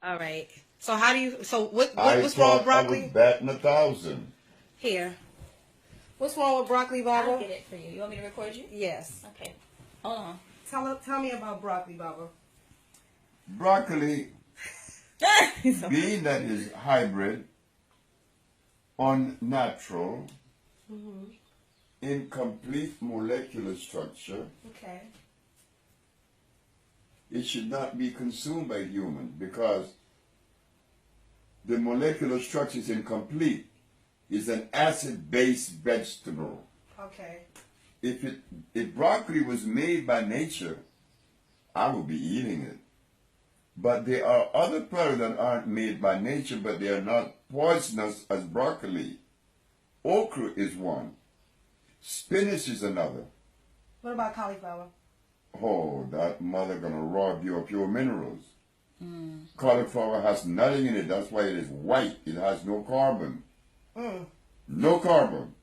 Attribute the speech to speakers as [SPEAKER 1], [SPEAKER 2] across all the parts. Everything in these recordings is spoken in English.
[SPEAKER 1] All right. So how do you? So what's wrong with broccoli?
[SPEAKER 2] I was batting 1,000.
[SPEAKER 1] Here. What's wrong with broccoli, Baba?
[SPEAKER 3] I'll get it for you. You want me to record you?
[SPEAKER 1] Yes.
[SPEAKER 3] Okay. Hold on.
[SPEAKER 1] Tell me about broccoli, Baba.
[SPEAKER 2] Broccoli, being that is hybrid, unnatural, incomplete molecular structure,
[SPEAKER 1] Okay.
[SPEAKER 2] it should not be consumed by humans because the molecular structure is incomplete. It's an acid-based vegetable.
[SPEAKER 1] Okay.
[SPEAKER 2] If broccoli was made by nature, I would be eating it. But there are other products that aren't made by nature, but they are not poisonous as broccoli. Okra is one. Spinach is another.
[SPEAKER 1] What about cauliflower?
[SPEAKER 2] Oh, that mother gonna rob you of your minerals. Cauliflower has nothing in it. That's why it is white. It has no carbon. No carbon.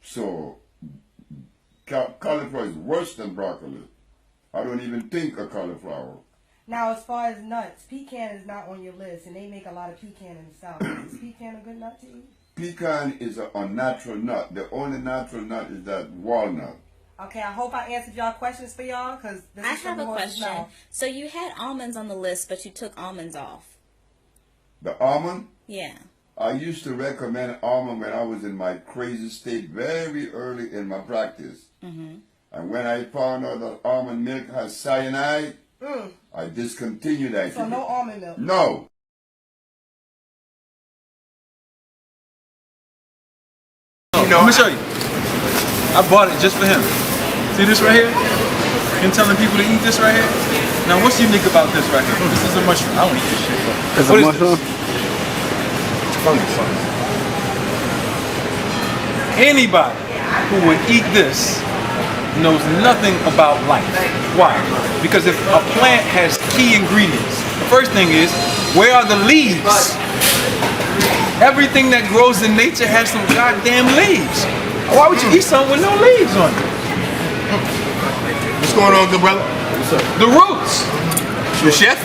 [SPEAKER 2] So cauliflower is worse than broccoli. I don't even think of cauliflower.
[SPEAKER 1] Now, as far as nuts, pecan is not on your list, and they make a lot of pecan in the South. Is pecan a good nut to eat?
[SPEAKER 2] Pecan is a unnatural nut. The only natural nut is that walnut.
[SPEAKER 1] Okay, I hope I answered y'all questions for y'all, because
[SPEAKER 3] I have a question. So you had almonds on the list, but you took almonds off.
[SPEAKER 2] The almond?
[SPEAKER 3] Yeah.
[SPEAKER 2] I used to recommend almond when I was in my crazy state very early in my practice. And when I found out that almond milk has cyanide, I discontinued that.
[SPEAKER 1] So no almond milk?
[SPEAKER 2] No.
[SPEAKER 4] Let me show you. I bought it just for him. See this right here? Him telling people to eat this right here? Now what's unique about this right here? This is a mushroom. I don't eat this shit.
[SPEAKER 5] It's a mushroom?
[SPEAKER 4] Fungus. Anybody who would eat this knows nothing about life. Why? Because if a plant has key ingredients, the first thing is, where are the leaves? Everything that grows in nature has some goddamn leaves. Why would you eat something with no leaves on it?
[SPEAKER 6] What's going on, good brother?
[SPEAKER 4] The roots.
[SPEAKER 6] Your chef?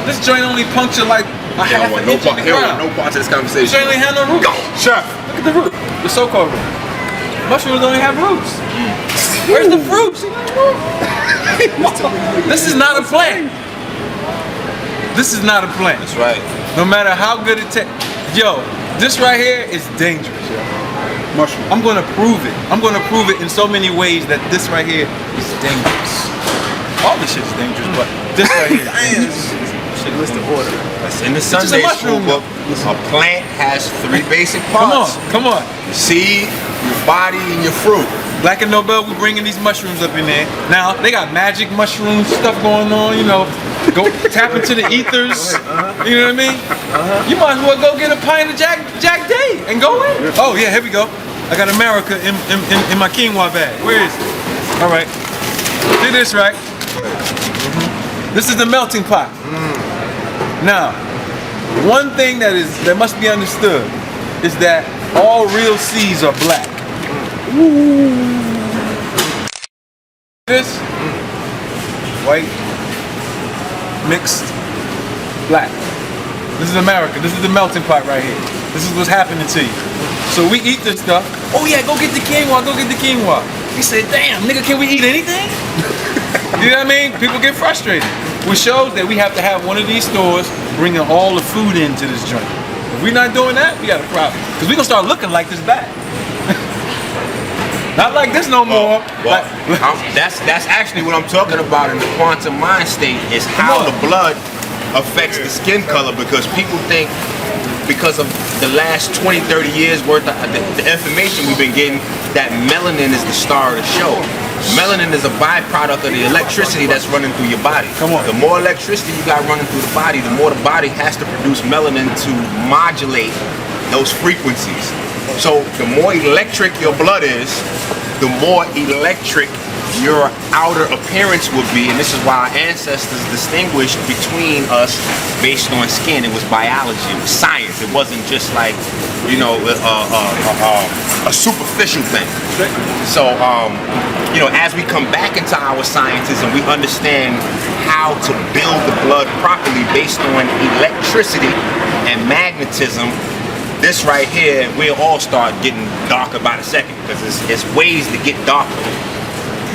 [SPEAKER 4] This joint only punctured like a half an inch in the ground.
[SPEAKER 6] No part to this
[SPEAKER 4] This
[SPEAKER 6] conversation.
[SPEAKER 4] joint ain't have no roots.
[SPEAKER 6] Chef.
[SPEAKER 4] Look at the root. The so-called root. Mushrooms don't even have roots. Where's the fruits? This is not a plant. This is not a plant.
[SPEAKER 6] That's right.
[SPEAKER 4] No matter how good it tastes. Yo, this right here is dangerous, yo.
[SPEAKER 5] Mushroom.
[SPEAKER 4] I'm gonna prove it. I'm gonna prove it in so many ways that this right here is dangerous. All this shit is dangerous, but this right here is dangerous.
[SPEAKER 6] What's the order? That's in the
[SPEAKER 4] just a
[SPEAKER 6] Sunday school
[SPEAKER 4] mushroom.
[SPEAKER 6] book. A plant has 3 basic parts.
[SPEAKER 4] Come on.
[SPEAKER 6] Your seed, your body, and your fruit.
[SPEAKER 4] Black and Nobel, we bringing these mushrooms up in there. Now, they got magic mushroom stuff going on, you know. Go tap into the ethers. You know what I mean? You might as well go get a pint of Jack Day and go in. Oh, yeah, here we go. I got America in my quinoa bag. Where is it? All right. See this, right? This is the melting pot. Now, one thing that must be understood is that all real seeds are black. This white mixed black. This is America. This is the melting pot right here. This is what's happening to you. So we eat this stuff. Oh yeah, go get the quinoa. Go get the quinoa. He said, "Damn, nigga, can we eat anything?" You know what I mean? People get frustrated. Which shows that we have to have one of these stores bringing all the food into this joint. If we're not doing that, we got a problem. Because we're going to start looking like this bag. Not like this no more.
[SPEAKER 6] Well, that's actually what I'm talking about in the quantum mind state, is how the blood affects the skin color, because people think because of the last 20, 30 years worth of the information we've been getting that melanin is the star of the show. Melanin is a byproduct of the electricity that's running through your body.
[SPEAKER 4] Come on.
[SPEAKER 6] The more electricity you got running through the body, the more the body has to produce melanin to modulate those frequencies. So the more electric your blood is, the more electric your outer appearance would be, and this is why our ancestors distinguished between us based on skin. It was biology, it was science. It wasn't just like, you know, a superficial thing. So, you know, as we come back into our sciences and we understand how to build the blood properly based on electricity and magnetism, this right here, we'll all start getting darker by the second, because it's ways to get darker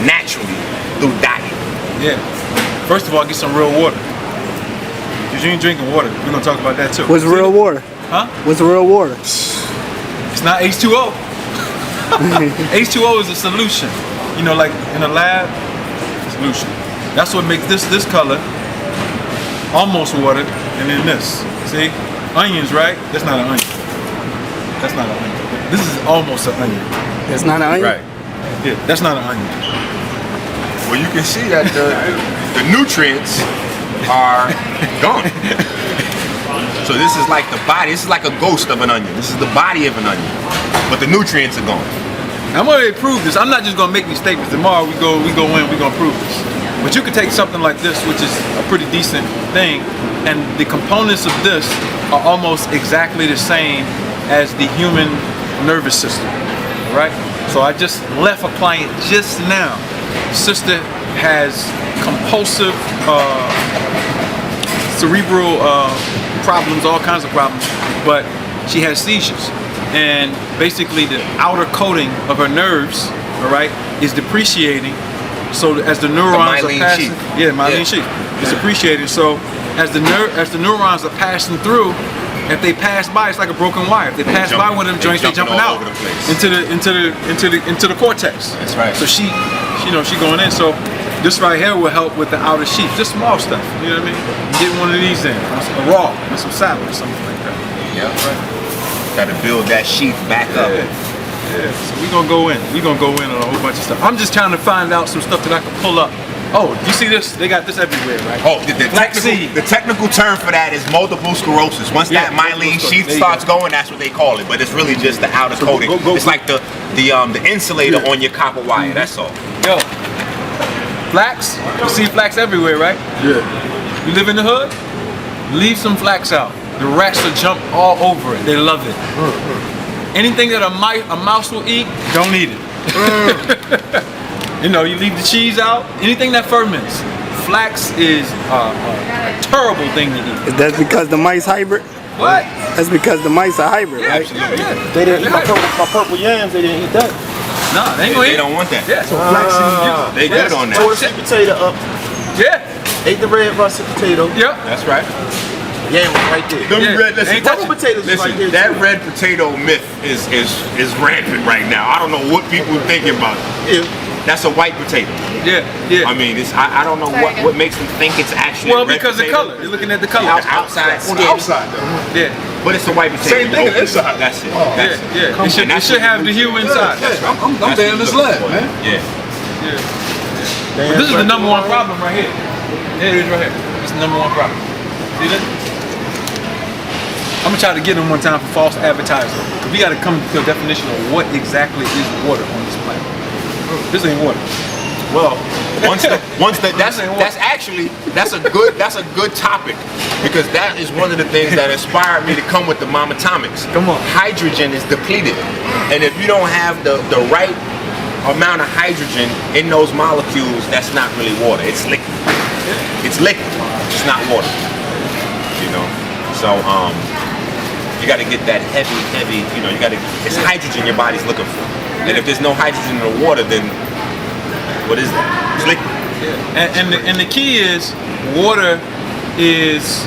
[SPEAKER 6] naturally through diet.
[SPEAKER 4] Yeah. First of all, get some real water. Because you ain't drinking water. We're going to talk about that too.
[SPEAKER 5] What's real water?
[SPEAKER 4] Huh?
[SPEAKER 5] What's real water?
[SPEAKER 4] It's not H2O. H2O is a solution. You know, like in a lab, solution. That's what makes this color almost water, and then this. See? Onions, right? That's not an onion. That's not an onion. This is almost an onion.
[SPEAKER 5] It's not an onion?
[SPEAKER 4] Right. Yeah, that's not an onion.
[SPEAKER 6] Well, you can see that the nutrients are gone. So this is like the body. This is like a ghost of an onion. This is the body of an onion, but the nutrients are gone.
[SPEAKER 4] I'm gonna prove this. I'm not just gonna make these statements. Tomorrow we go in, we're gonna prove this. But you could take something like this, which is a pretty decent thing, and the components of this are almost exactly the same as the human nervous system, right? So I just left a client just now. Sister has compulsive cerebral problems, all kinds of problems, but she has seizures. And basically the outer coating of her nerves, all right, is depreciating. So as the neurons are passing, myelin sheath is depreciating. So as the neurons are passing through, if they pass by, it's like a broken wire. If they pass by one of them joints, they're jumping out into the cortex.
[SPEAKER 6] That's right.
[SPEAKER 4] So she going in. So this right here will help with the outer sheath, just small stuff. You know what I mean? Get one of these in, a raw, with some salad or something like that.
[SPEAKER 6] Yeah.
[SPEAKER 4] Right.
[SPEAKER 6] Got to build that sheath back up.
[SPEAKER 4] Yeah. So we're gonna go in. We're gonna go in on a whole bunch of stuff. I'm just trying to find out some stuff that I can pull up. Oh, you see this? They got this everywhere, right?
[SPEAKER 6] Oh, the technical term for that is multiple sclerosis. Once that myelin sheath starts going, that's what they call it. But it's really just the outer coating. It's like the insulator on your copper wire. That's all.
[SPEAKER 4] Yo, flax. You see flax everywhere, right?
[SPEAKER 5] Yeah.
[SPEAKER 4] You live in the hood? Leave some flax out. The rats will jump all over it. They love it. Anything that a mouse will eat, don't eat it. You know, you leave the cheese out. Anything that ferments. Flax is a terrible thing to eat.
[SPEAKER 5] That's because the mice hybrid?
[SPEAKER 4] What?
[SPEAKER 5] That's because the mice are hybrid, right?
[SPEAKER 4] Absolutely. Yeah.
[SPEAKER 7] They didn't eat my purple yams. They didn't eat that.
[SPEAKER 4] Nah, they ain't gonna eat.
[SPEAKER 6] They don't want that.
[SPEAKER 4] Yeah. So flax is
[SPEAKER 6] They good on that.
[SPEAKER 7] Tore the sweet potato up.
[SPEAKER 4] Yeah.
[SPEAKER 7] Ate the red russet potato.
[SPEAKER 4] Yep.
[SPEAKER 6] That's right.
[SPEAKER 7] Yam was right there.
[SPEAKER 6] Them
[SPEAKER 4] Yeah.
[SPEAKER 6] red, listen,
[SPEAKER 4] Ain't touching.
[SPEAKER 7] Purple potatoes was right there.
[SPEAKER 6] that
[SPEAKER 7] too.
[SPEAKER 6] red potato myth is rampant right now. I don't know what people are thinking about it.
[SPEAKER 7] Yeah.
[SPEAKER 6] That's a white potato.
[SPEAKER 4] Yeah. Yeah.
[SPEAKER 6] I mean, I don't know what makes them think it's actually
[SPEAKER 4] Well,
[SPEAKER 6] a red
[SPEAKER 4] because the
[SPEAKER 6] potato.
[SPEAKER 4] color. You're looking at the color.
[SPEAKER 6] The outside
[SPEAKER 2] On the
[SPEAKER 6] skin.
[SPEAKER 2] outside, though.
[SPEAKER 4] Yeah.
[SPEAKER 6] But it's a white potato.
[SPEAKER 2] Same thing on the inside.
[SPEAKER 6] That's it.
[SPEAKER 4] Yeah.
[SPEAKER 6] That's it.
[SPEAKER 4] Yeah. It should,
[SPEAKER 6] And that's
[SPEAKER 4] it should
[SPEAKER 6] what
[SPEAKER 4] have the hue inside.
[SPEAKER 2] I'm
[SPEAKER 6] That's
[SPEAKER 2] damn
[SPEAKER 6] what
[SPEAKER 2] this
[SPEAKER 6] you're
[SPEAKER 2] lab,
[SPEAKER 6] looking
[SPEAKER 2] man.
[SPEAKER 6] for. Yeah.
[SPEAKER 4] But this is the number one problem right here. There it is right here. This is the number one problem. See this? I'm gonna try to get them one time for false advertising. We gotta come to a definition of what exactly is water on this planet. This ain't water.
[SPEAKER 6] Well, that's a good topic, because that is one of the things that inspired me to come with the Mom Atomics.
[SPEAKER 4] Come on.
[SPEAKER 6] Hydrogen is depleted, and if you don't have the right amount of hydrogen in those molecules, that's not really water. It's liquid. It's liquid. It's not water. You know. So you got to get that heavy. You know, it's hydrogen your body's looking for, and if there's no hydrogen in the water, then what is that? It's liquid.
[SPEAKER 4] Yeah. And the key is water is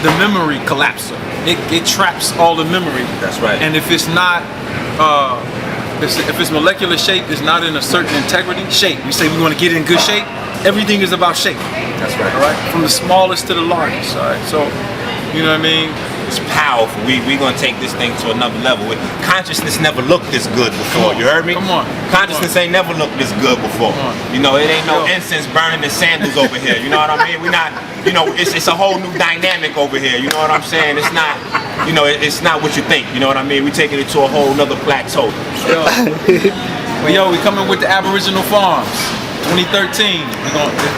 [SPEAKER 4] the memory collapser. It traps all the memory.
[SPEAKER 6] That's right.
[SPEAKER 4] And if it's not, if its molecular shape is not in a certain integrity, shape. We say we want to get it in good shape. Everything is about shape.
[SPEAKER 6] That's right.
[SPEAKER 4] All right. From the smallest to the largest. All right. So, you know what I mean?
[SPEAKER 6] It's powerful. We're gonna take this thing to another level. Consciousness never looked this good before. You heard me?
[SPEAKER 4] Come on.
[SPEAKER 6] Consciousness ain't never looked this good before. You know, it ain't no incense burning and sandals over here. You know what I mean? We're not. You know, it's a whole new dynamic over here. You know what I'm saying? It's not. You know, it's not what you think. You know what I mean? We're taking it to a whole nother plateau.
[SPEAKER 4] But yo, we coming with the Aboriginal Farms, 2013.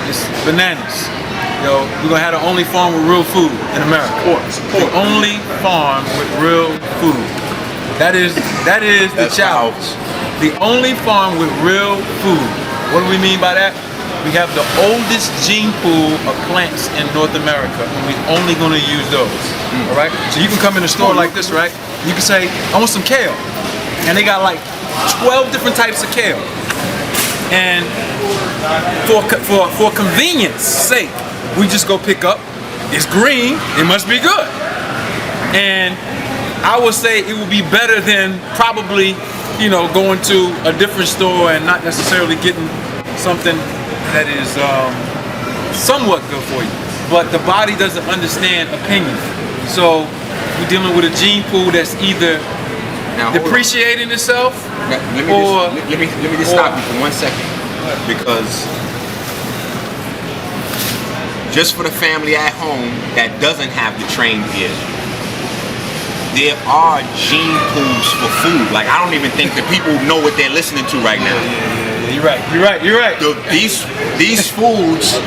[SPEAKER 4] It's bananas. Yo, we're gonna have the only farm with real food in America. The only farm with real food. That is the challenge. The only farm with real food. What do we mean by that? We have the oldest gene pool of plants in North America, and we're only gonna use those. All right? So you can come in a store like this, right? You can say, I want some kale. And they got like 12 different types of kale. And for convenience sake, we just go pick up, it's green, it must be good. And I would say it would be better than probably, going to a different store and not necessarily getting something that is somewhat good for you. But the body doesn't understand opinion. So we're dealing with a gene pool that's either depreciating itself
[SPEAKER 6] let me just stop you for 1 second, because just for the family at home that doesn't have the trained ear, there are gene pools for food. Like, I don't even think that people know what they're listening to right now.
[SPEAKER 4] You're right.
[SPEAKER 6] These foods,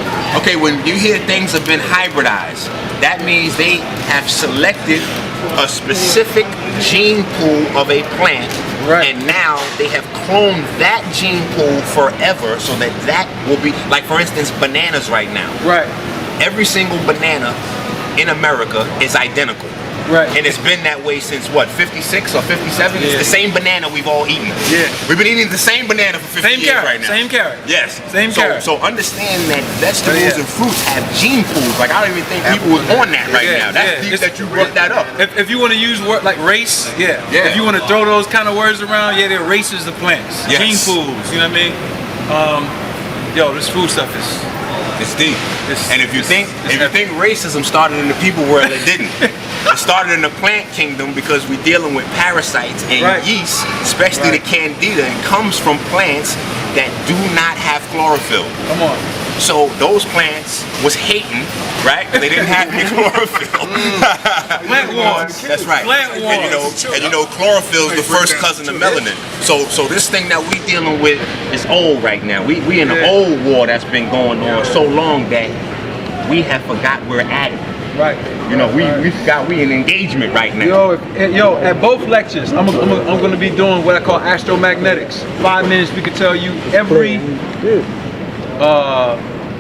[SPEAKER 6] okay, when you hear things have been hybridized, that means they have selected a specific gene pool of a plant, and now they have cloned that gene pool forever, so that will be, like, for instance, bananas right now.
[SPEAKER 4] Right.
[SPEAKER 6] Every single banana in America is identical.
[SPEAKER 4] Right.
[SPEAKER 6] And it's been that way since what, 56 or 57? Yeah. It's the same banana we've all eaten.
[SPEAKER 4] Yeah.
[SPEAKER 6] We've been eating the same banana for 50 years right now.
[SPEAKER 4] Same carrot.
[SPEAKER 6] Yes.
[SPEAKER 4] Same carrot.
[SPEAKER 6] So understand that vegetables and fruits have gene pools. Like, I don't even think people was on that right now. That's deep that you brought that up.
[SPEAKER 4] If you want to use word like race, if you want to throw those kind of words around, they're races of plants.
[SPEAKER 6] Yes.
[SPEAKER 4] Gene pools, you know what I mean? This food stuff is...
[SPEAKER 6] It's deep. And if you think racism started in the people world, it didn't. It started in the plant kingdom because we're dealing with parasites and yeast, especially the candida. It comes from plants that do not have chlorophyll.
[SPEAKER 4] Come on.
[SPEAKER 6] So those plants was hating, right? They didn't have any chlorophyll.
[SPEAKER 4] Plant wars.
[SPEAKER 6] That's right.
[SPEAKER 4] Plant wars.
[SPEAKER 6] And chlorophyll is the first cousin of melanin. So this thing that we dealing with is old right now. We in the old war that's been going on so long that we have forgot we're at it.
[SPEAKER 4] Right.
[SPEAKER 6] We forgot we in engagement right now.
[SPEAKER 4] Yo, at both lectures, I'm gonna be doing what I call astromagnetics. 5 minutes, we could tell you every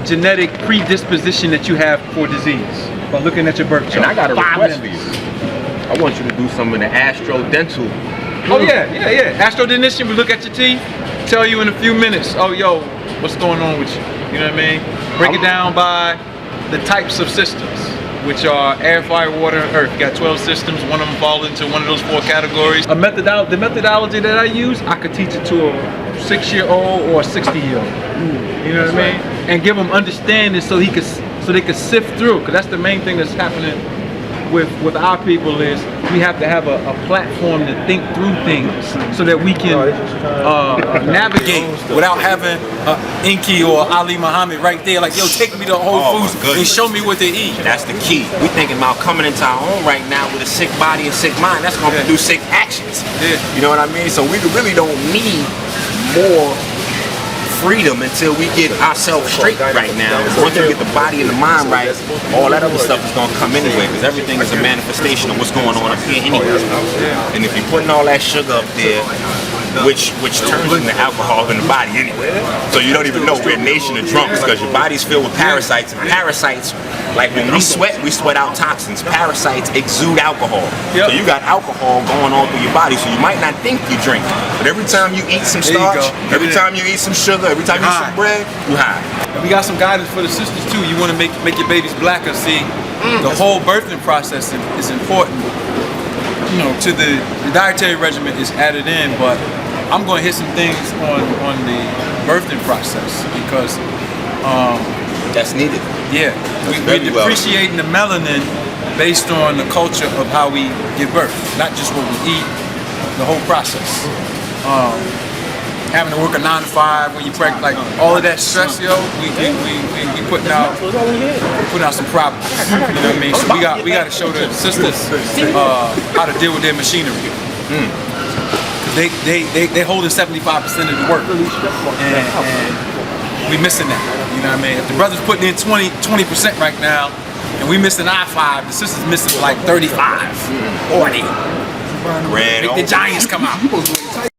[SPEAKER 4] genetic predisposition that you have for disease by looking at your birth chart.
[SPEAKER 6] And I got a request for you. I want you to do some of the astro-dental.
[SPEAKER 4] Oh yeah. Astrodentition, we look at your teeth, tell you in a few minutes, oh yo, what's going on with you? You know what I mean? Break it down by the types of systems, which are air, fire, water, and earth. You got 12 systems, one of them fall into one of those 4 categories. The methodology that I use, I could teach it to a 6-year-old or a 60-year-old. You know what I mean? And give them understanding so they could sift through. Because that's the main thing that's happening with our people is we have to have a platform to think through things so that we can navigate without having Inky or Ali Muhammad right there like, yo, take me to Whole Foods and show me what they eat.
[SPEAKER 6] That's the key. We're thinking about coming into our own right now with a sick body and sick mind. That's going to produce sick actions.
[SPEAKER 4] Yeah.
[SPEAKER 6] You know what I mean? So we really don't need more freedom until we get ourselves straight right now. Once we get the body and the mind right, all that other stuff is going to come anyway, because everything is a manifestation of what's going on up here anyway. And if you're putting all that sugar up there, which turns into alcohol in the body anyway, so you don't even know we're a nation of drunks, because your body's filled with parasites, and parasites, like when we sweat out toxins. Parasites exude alcohol. So you got alcohol going on through your body, so you might not think you drink, but every time you eat some starch, every time you eat some sugar, every time you eat some bread, you high.
[SPEAKER 4] And we got some guidance for the sisters too. You want to make your babies blacker. See, the whole birthing process is important. To the dietary regimen is added in, but I'm going to hit some things on the birthing process because
[SPEAKER 6] that's needed.
[SPEAKER 4] Yeah, we're depreciating the melanin based on the culture of how we give birth, not just what we eat, the whole process. Having to work a 9 to 5 when you're pregnant, like all of that stress, yo, we putting out some problems. You know what I mean? So we got to show the sisters how to deal with their machinery. They holding 75% of the work, and we missing that. You know what I mean? If the brothers putting in 20% right now, and we missing I-5, the sisters missing like 35, 40.
[SPEAKER 6] Grand
[SPEAKER 4] Make the Giants come out.